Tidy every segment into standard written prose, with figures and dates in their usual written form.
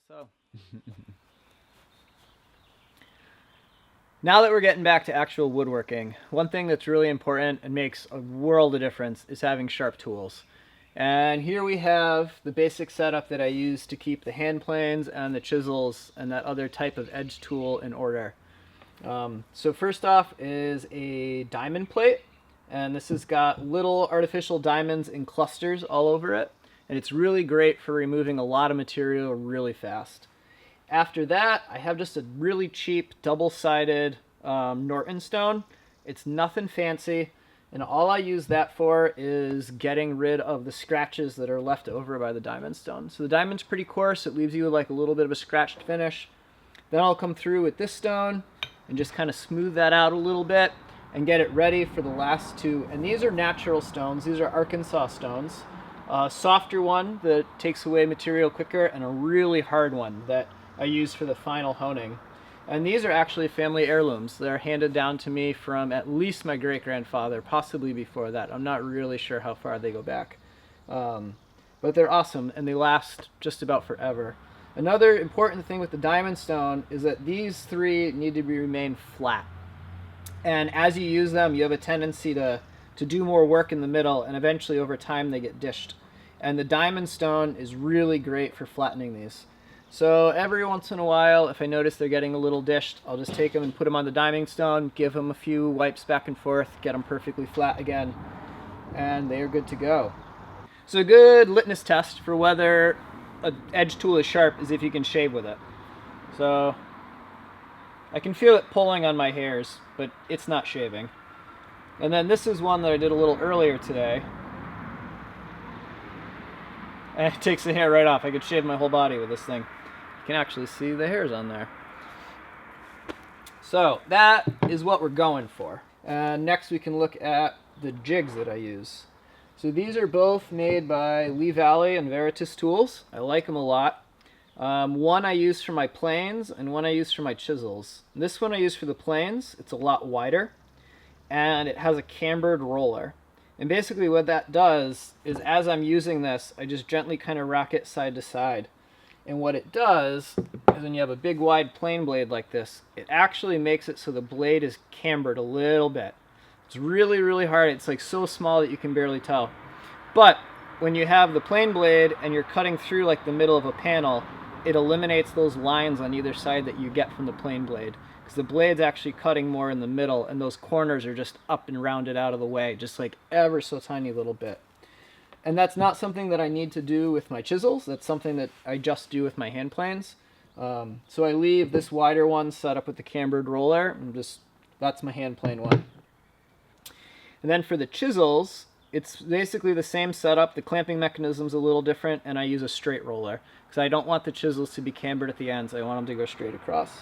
So. Now that we're getting back to actual woodworking, one thing that's really important and makes a world of difference is having sharp tools. And here we have the basic setup that I use to keep the hand planes and the chisels and that other type of edge tool in order. So first off is a diamond plate, and this has got little artificial diamonds in clusters all over it, and it's really great for removing a lot of material really fast. After that, I have just a really cheap double-sided Norton stone. It's nothing fancy, and all I use that for is getting rid of the scratches that are left over by the diamond stone. So the diamond's pretty coarse, it leaves you like a little bit of a scratched finish. Then I'll come through with this stone and just kind of smooth that out a little bit and get it ready for the last two. And these are natural stones, these are Arkansas stones. A softer one that takes away material quicker, and a really hard one that I use for the final honing. And these are actually family heirlooms. They're handed down to me from at least my great-grandfather, possibly before that. I'm not really sure how far they go back. But they're awesome, and they last just about forever. Another important thing with the diamond stone is that these three need to remain flat. And as you use them, you have a tendency to do more work in the middle, and eventually over time they get dished. And the diamond stone is really great for flattening these. So every once in a while, if I notice they're getting a little dished, I'll just take them and put them on the diamond stone, give them a few wipes back and forth, get them perfectly flat again, and they are good to go. So a good litmus test for whether an edge tool is sharp is if you can shave with it. So I can feel it pulling on my hairs, but it's not shaving. And then this is one that I did a little earlier today. And it takes the hair right off. I could shave my whole body with this thing. You can actually see the hairs on there. So that is what we're going for. And next we can look at the jigs that I use. So these are both made by Lee Valley and Veritas Tools. I like them a lot. One I use for my planes and one I use for my chisels. This one I use for the planes. It's a lot wider and it has a cambered roller. And basically what that does is, as I'm using this, I just gently kind of rock it side to side. And what it does is, when you have a big wide plane blade like this, it actually makes it so the blade is cambered a little bit. It's really, really hard. It's like so small that you can barely tell. But when you have the plane blade and you're cutting through like the middle of a panel, it eliminates those lines on either side that you get from the plane blade. Because the blade's actually cutting more in the middle, and those corners are just up and rounded out of the way, just like ever so tiny little bit. And that's not something that I need to do with my chisels. That's something that I just do with my hand planes. So I leave this wider one set up with the cambered roller, and that's my hand plane one. And then for the chisels, it's basically the same setup. The clamping mechanism's a little different, and I use a straight roller because I don't want the chisels to be cambered at the ends. I want them to go straight across.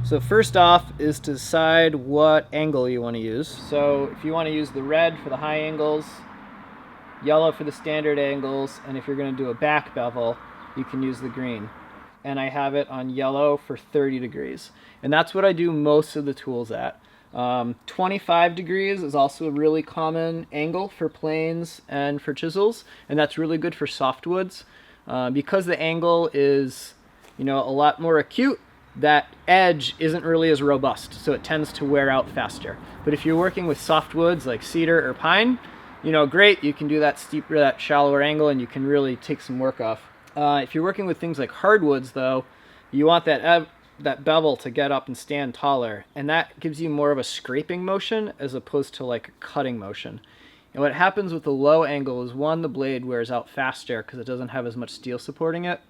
So first off is to decide what angle you want to use. So if you want to use the red for the high angles, yellow for the standard angles, and if you're going to do a back bevel, you can use the green. And I have it on yellow for 30 degrees. And that's what I do most of the tools at. 25 degrees is also a really common angle for planes and for chisels, and that's really good for softwoods. Because the angle is, a lot more acute, that edge isn't really as robust, so it tends to wear out faster. But if you're working with softwoods like cedar or pine, great, you can do that steeper, that shallower angle, and you can really take some work off. If you're working with things like hardwoods, though, you want that bevel to get up and stand taller, and that gives you more of a scraping motion as opposed to like a cutting motion. And what happens with the low angle is, one, the blade wears out faster because it doesn't have as much steel supporting it,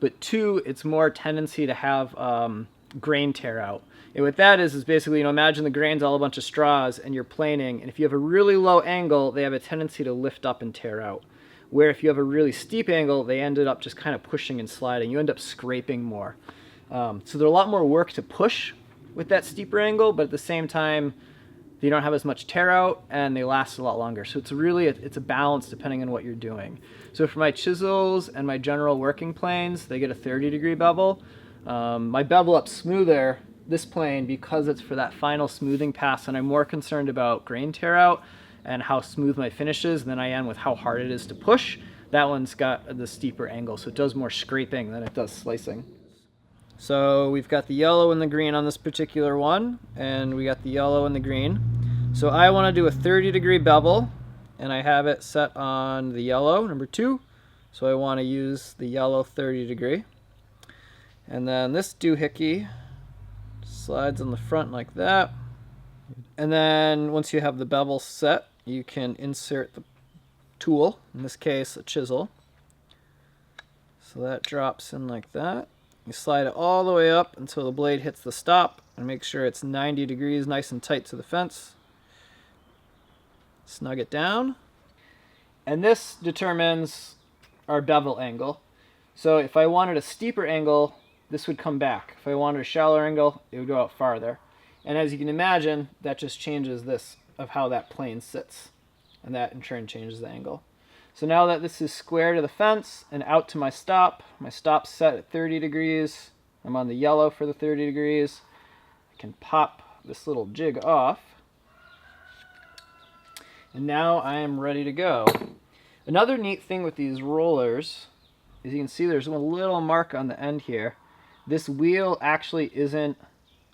but two, it's more tendency to have grain tear out. And what that is basically, imagine the grain's all a bunch of straws and you're planing, and if you have a really low angle, they have a tendency to lift up and tear out. Where if you have a really steep angle, they ended up just kind of pushing and sliding. You end up scraping more. So there's a lot more work to push with that steeper angle, but at the same time, you don't have as much tear out and they last a lot longer. So it's really, it's a balance depending on what you're doing. So for my chisels and my general working planes, they get a 30-degree bevel. My bevel up smoother, this plane, because it's for that final smoothing pass, and I'm more concerned about grain tear out and how smooth my finish is than I am with how hard it is to push. That one's got the steeper angle, so it does more scraping than it does slicing. So we've got the yellow and the green on this particular one, and we got the yellow and the green. So I want to do a 30-degree bevel, and I have it set on the yellow, number 2. So I want to use the yellow 30-degree. And then this doohickey slides on the front like that. And then once you have the bevel set, you can insert the tool, in this case a chisel. So that drops in like that. You slide it all the way up until the blade hits the stop, and make sure it's 90 degrees nice and tight to the fence. Snug it down. And this determines our bevel angle. So if I wanted a steeper angle, this would come back. If I wanted a shallower angle, it would go out farther. And as you can imagine, that just changes this of how that plane sits. And that in turn changes the angle. So now that this is square to the fence and out to my stop's set at 30 degrees. I'm on the yellow for the 30 degrees. I can pop this little jig off. And now I am ready to go. Another neat thing with these rollers is you can see there's one little mark on the end here. This wheel actually isn't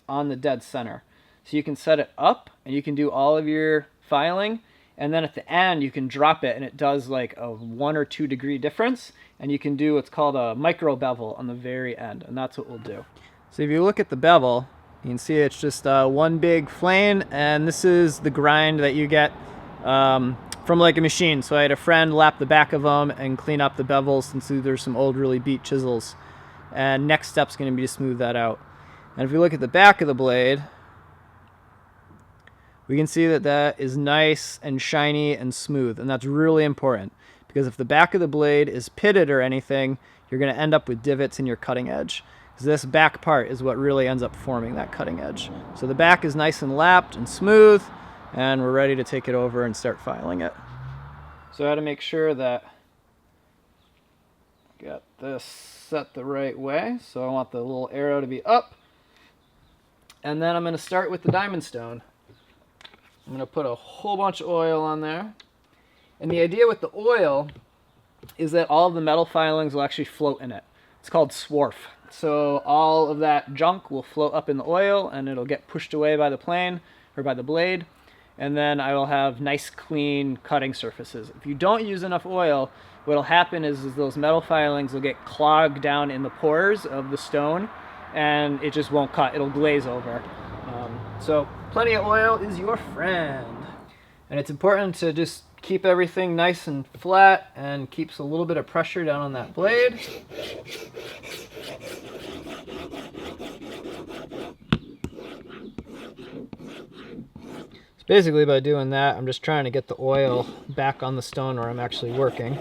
on the dead center. So you can set it up and you can do all of your filing, and then at the end you can drop it and it does like a 1 or 2 degree difference, and you can do what's called a micro bevel on the very end, and that's what we'll do. So if you look at the bevel, you can see it's just one big flame, and this is the grind that you get from like a machine. So I had a friend lap the back of them and clean up the bevels, since there's some old really beat chisels. And next step's going to be to smooth that out. And if you look at the back of the blade, we can see that that is nice and shiny and smooth, and that's really important, because if the back of the blade is pitted or anything, you're going to end up with divots in your cutting edge, because this back part is what really ends up forming that cutting edge. So the back is nice and lapped and smooth, and we're ready to take it over and start filing it. So I had to make sure that I got this set the right way. So I want the little arrow to be up. And then I'm going to start with the diamond stone. I'm going to put a whole bunch of oil on there. And the idea with the oil is that all of the metal filings will actually float in it. It's called swarf. So all of that junk will float up in the oil, and it'll get pushed away by the plane or by the blade. And then I will have nice clean cutting surfaces. If you don't use enough oil, what'll happen is those metal filings will get clogged down in the pores of the stone, and it just won't cut. It'll glaze over. So plenty of oil is your friend. And it's important to just keep everything nice and flat, and keeps a little bit of pressure down on that blade. Basically, by doing that, I'm just trying to get the oil back on the stone where I'm actually working.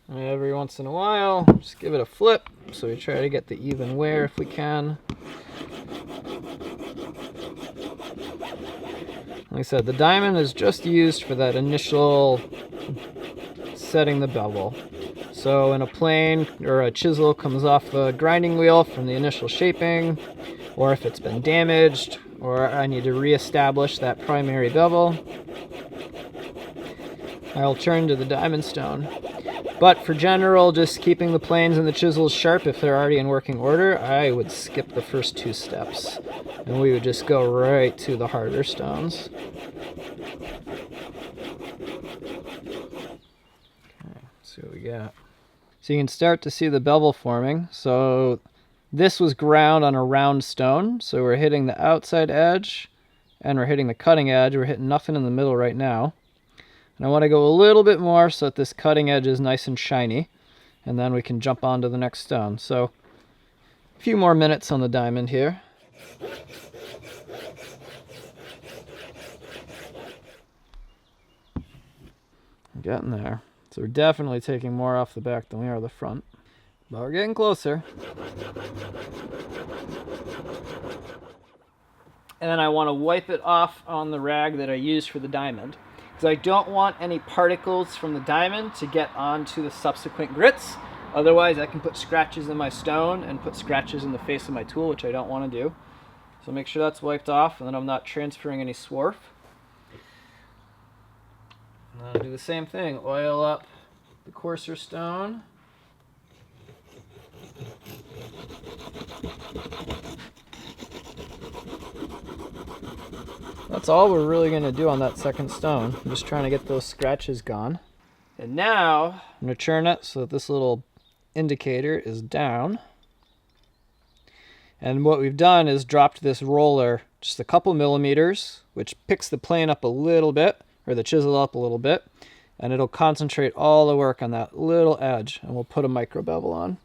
And every once in a while, just give it a flip, so we try to get the even wear if we can. Like I said, the diamond is just used for that initial setting the bevel. So when a plane or a chisel comes off the grinding wheel from the initial shaping, or if it's been damaged, or I need to reestablish that primary bevel, I'll turn to the diamond stone. But for general, just keeping the planes and the chisels sharp if they're already in working order, I would skip the first 2 steps, and we would just go right to the harder stones. Okay, let's see what we got. So you can start to see the bevel forming. So this was ground on a round stone, so we're hitting the outside edge and we're hitting the cutting edge. We're hitting nothing in the middle right now. And I want to go a little bit more so that this cutting edge is nice and shiny, and then we can jump on to the next stone. So a few more minutes on the diamond here. Getting there. So we're definitely taking more off the back than we are the front. But we're getting closer. And then I want to wipe it off on the rag that I used for the diamond, because I don't want any particles from the diamond to get onto the subsequent grits. Otherwise I can put scratches in my stone and put scratches in the face of my tool, which I don't want to do. So make sure that's wiped off, and then I'm not transferring any swarf. And I'll do the same thing, oil up the coarser stone. That's all we're really going to do on that second stone. I'm just trying to get those scratches gone. And now I'm going to turn it so that this little indicator is down. And what we've done is dropped this roller just a couple millimeters, which picks the plane up a little bit, or the chisel up a little bit, and it'll concentrate all the work on that little edge, and we'll put a micro bevel on.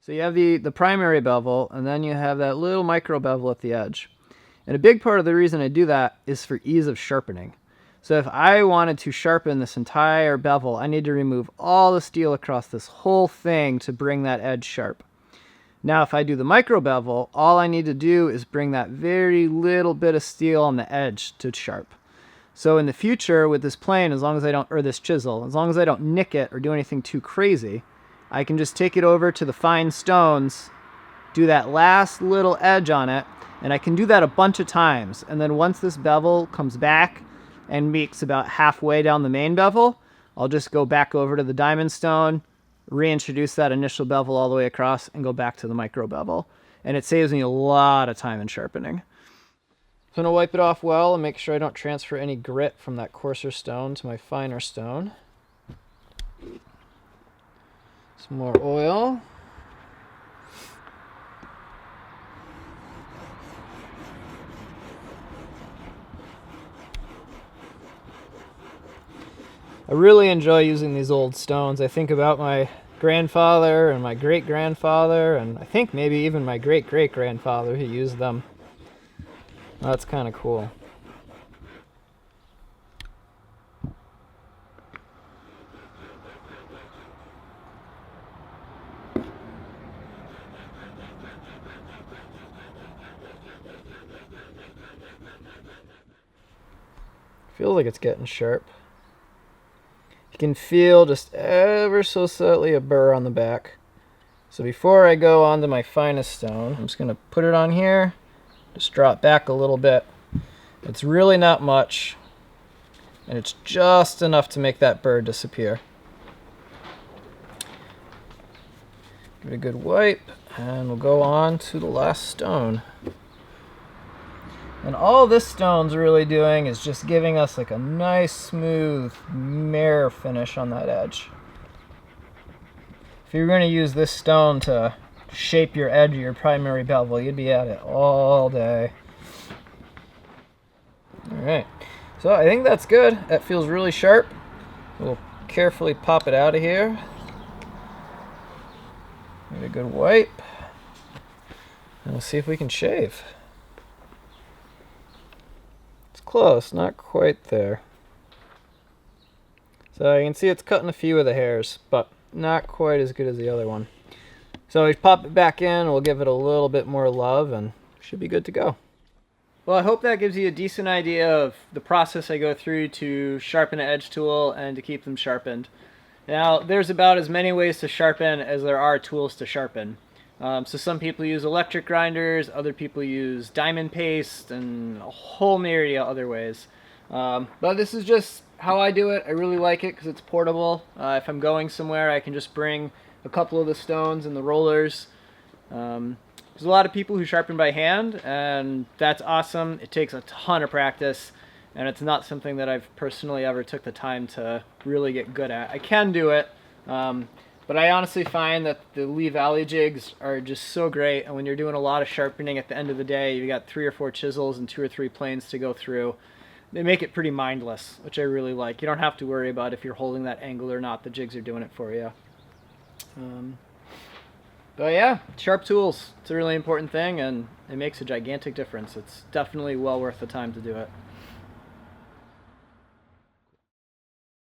So you have the primary bevel, and then you have that little micro bevel at the edge. And a big part of the reason I do that is for ease of sharpening. So if I wanted to sharpen this entire bevel, I need to remove all the steel across this whole thing to bring that edge sharp. Now if I do the micro bevel, all I need to do is bring that very little bit of steel on the edge to sharp. So in the future with this plane, as long as I don't, or this chisel, as long as I don't nick it or do anything too crazy, I can just take it over to the fine stones, do that last little edge on it, and I can do that a bunch of times. And then once this bevel comes back and meets about halfway down the main bevel, I'll just go back over to the diamond stone, reintroduce that initial bevel all the way across, and go back to the micro bevel. And it saves me a lot of time in sharpening. So I'm going to wipe it off well and make sure I don't transfer any grit from that coarser stone to my finer stone. Some more oil. I really enjoy using these old stones. I think about my grandfather and my great-grandfather, and I think maybe even my great-great-grandfather who used them. That's kind of cool. Feels like it's getting sharp. You can feel just ever so slightly a burr on the back. So before I go on to my finest stone, I'm just going to put it on here, just drop back a little bit. It's really not much, and it's just enough to make that burr disappear. Give it a good wipe, and we'll go on to the last stone. And all this stone's really doing is just giving us like a nice smooth mirror finish on that edge. If you were going to use this stone to shape your edge of your primary bevel, you'd be at it all day. Alright, so I think that's good. That feels really sharp. We'll carefully pop it out of here. Give it a good wipe. And we'll see if we can shave. Close, not quite there. So you can see it's cutting a few of the hairs, but not quite as good as the other one. So we pop it back in, we'll give it a little bit more love, and should be good to go. Well, I hope that gives you a decent idea of the process I go through to sharpen an edge tool and to keep them sharpened. Now, there's about as many ways to sharpen as there are tools to sharpen. So some people use electric grinders, other people use diamond paste, and a whole myriad of other ways. But this is just how I do it. I really like it because it's portable. If I'm going somewhere, I can just bring a couple of the stones and the rollers. There's a lot of people who sharpen by hand, and that's awesome. It takes a ton of practice, and it's not something that I've personally ever took the time to really get good at. I can do it. But I honestly find that the Lee Valley jigs are just so great, and when you're doing a lot of sharpening at the end of the day, you got 3 or 4 chisels and 2 or 3 planes to go through. They make it pretty mindless, which I really like. You don't have to worry about if you're holding that angle or not. The jigs are doing it for you. But yeah, sharp tools. It's a really important thing, and it makes a gigantic difference. It's definitely well worth the time to do it.